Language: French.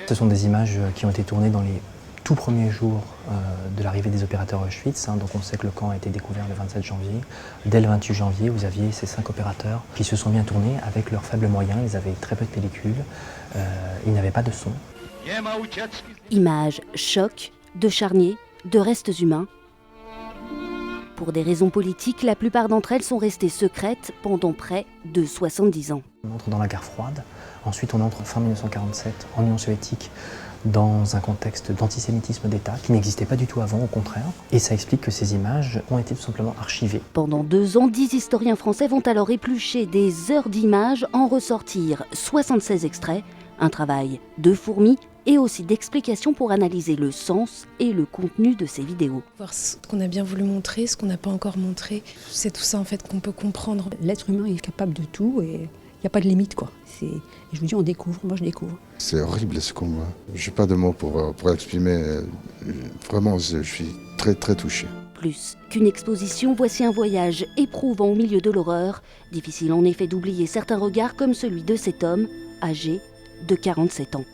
Ce sont des images qui ont été tournées dans les tout premiers jours de l'arrivée des opérateurs Auschwitz. Donc on sait que le camp a été découvert le 27 janvier. Dès le 28 janvier, vous aviez ces 5 opérateurs qui se sont bien tournés avec leurs faibles moyens. Ils avaient très peu de pellicules, ils n'avaient pas de son. Images choc, de charniers, de restes humains. Pour des raisons politiques, la plupart d'entre elles sont restées secrètes pendant près de 70 ans. On entre dans la guerre froide. Ensuite, on entre fin 1947 en Union soviétique dans un contexte d'antisémitisme d'État qui n'existait pas du tout avant, au contraire. Et ça explique que ces images ont été tout simplement archivées. Pendant 2 ans, 10 historiens français vont alors éplucher des heures d'images, en ressortir 76 extraits, un travail de fourmi et aussi d'explications pour analyser le sens et le contenu de ces vidéos. Voir ce qu'on a bien voulu montrer, ce qu'on n'a pas encore montré, c'est tout ça en fait qu'on peut comprendre. L'être humain est capable de tout et il n'y a pas de limite quoi. Et je vous dis, on découvre, moi je découvre. C'est horrible ce qu'on voit. Je n'ai pas de mots pour exprimer. Vraiment, je suis très très touché. Plus qu'une exposition, voici un voyage éprouvant au milieu de l'horreur. Difficile en effet d'oublier certains regards comme celui de cet homme, âgé de 47 ans.